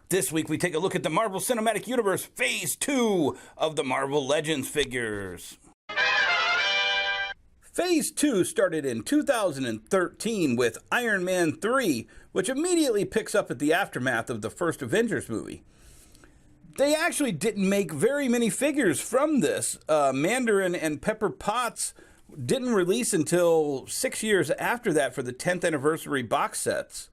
This week we take a look at the Marvel Cinematic Universe Phase 2 of the Marvel Legends figures. Phase 2 started in 2013 with Iron Man 3, which immediately picks up at the aftermath of the first Avengers movie. They actually didn't make very many figures from this. Mandarin and Pepper Potts didn't release until 6 years after that for the 10th anniversary box sets.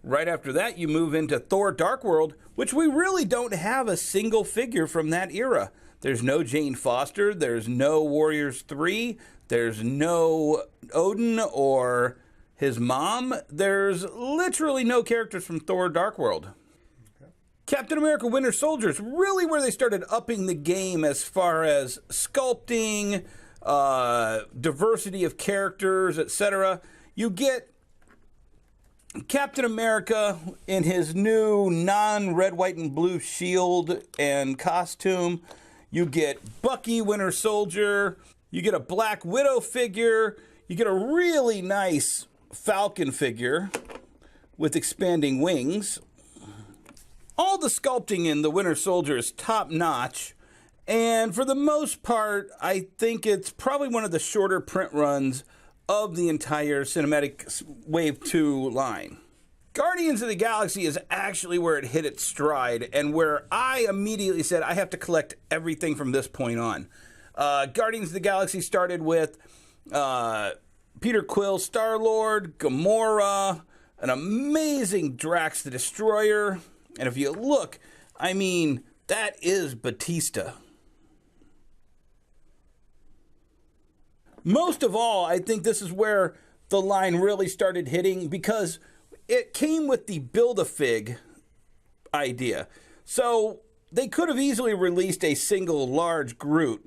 Right after that, you move into Thor Dark World, which we really don't have a single figure from that era. There's no Jane Foster, there's no Warriors 3, there's no Odin or his mom. There's literally no characters from Thor Dark World. Okay. Captain America Winter Soldier is really where they started upping the game as far as sculpting, diversity of characters, etc. You get Captain America in his new non-red, white, and blue shield and costume. You get Bucky Winter Soldier. You get a Black Widow figure. You get a really nice Falcon figure with expanding wings. All the sculpting in the Winter Soldier is top-notch. And for the most part, I think it's probably one of the shorter print runs of the entire Cinematic Wave 2 line. Guardians of the Galaxy is actually where it hit its stride and where I immediately said I have to collect everything from this point on. Guardians of the Galaxy started with Peter Quill, Star-Lord, Gamora, an amazing Drax the Destroyer, and if you look, I mean, that is Batista. Most of all, I think this is where the line really started hitting because it came with the Build-A-Fig idea. So they could have easily released a single large Groot,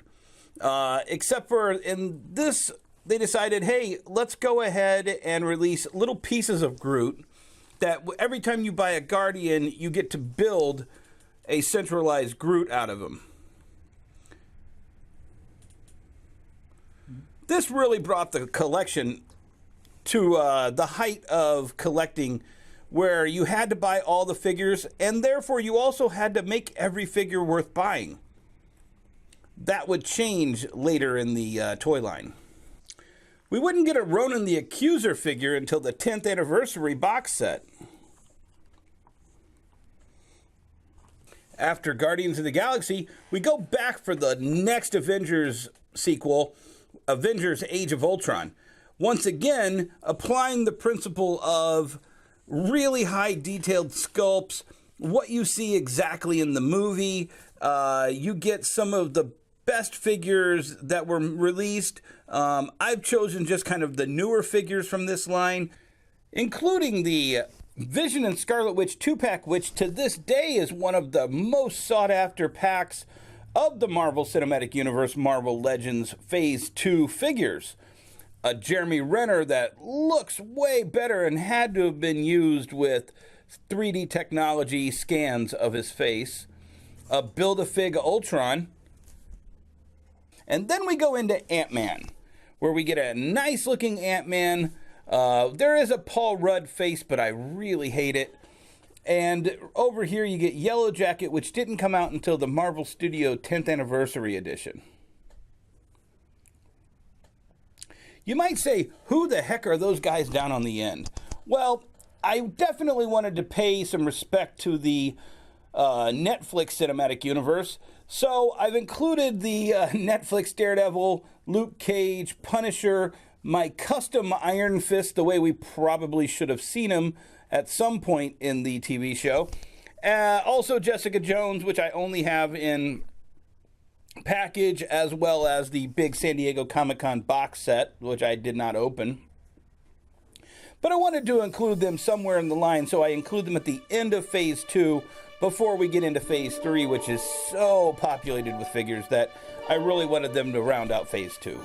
except for in this, they decided, hey, let's go ahead and release little pieces of Groot that every time you buy a Guardian, you get to build a centralized Groot out of them. This really brought the collection to the height of collecting, where you had to buy all the figures, and therefore you also had to make every figure worth buying. That would change later in the toy line. We wouldn't get a Ronan the Accuser figure until the 10th anniversary box set. After Guardians of the Galaxy, we go back for the next Avengers sequel, Avengers Age of Ultron. Once again, applying the principle of really high detailed sculpts, what you see exactly in the movie. You get some of the best figures that were released. I've chosen just kind of the newer figures from this line, including the Vision and Scarlet Witch 2-pack, which to this day is one of the most sought after packs of the Marvel Cinematic Universe Marvel Legends Phase 2 figures. A Jeremy Renner that looks way better and had to have been used with 3D technology scans of his face. A Build-A-Fig Ultron. And then we go into AntMan, where we get a nice looking AntMan. There is a Paul Rudd face, but I really hate it. And over here you get Yellow Jacket, which didn't come out until the Marvel Studio 10th Anniversary Edition. You might say, who the heck are those guys down on the end? Well, I definitely wanted to pay some respect to the Netflix Cinematic Universe, so I've included the Netflix Daredevil, Luke Cage, Punisher, my custom Iron Fist, the way we probably should have seen him at some point in the TV show. Also Jessica Jones, which I only have in package, as well as the big San Diego Comic-Con box set, which I did not open. But I wanted to include them somewhere in the line, so I include them at the end of Phase 2 before we get into Phase 3, which is so populated with figures that I really wanted them to round out Phase 2.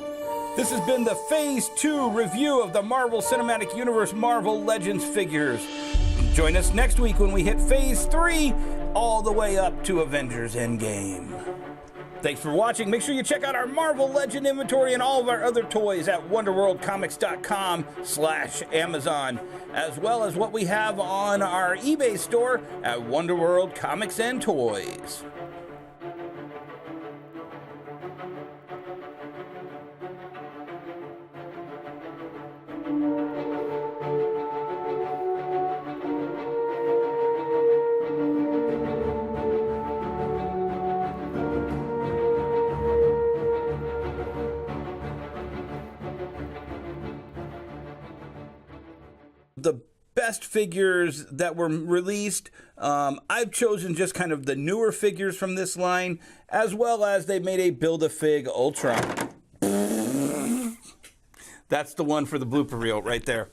This has been the Phase 2 review of the Marvel Cinematic Universe Marvel Legends figures. Join us next week when we hit Phase 3 all the way up to Avengers Endgame. Thanks for watching. Make sure you check out our Marvel Legend inventory and all of our other toys at wonderworldcomics.com/Amazon, as well as what we have on our eBay store at Wonderworld Comics and Toys. The best figures that were released, I've chosen just kind of the newer figures from this line, as well as they made a Build-A-Fig Ultron. That's the one for the blooper reel right there.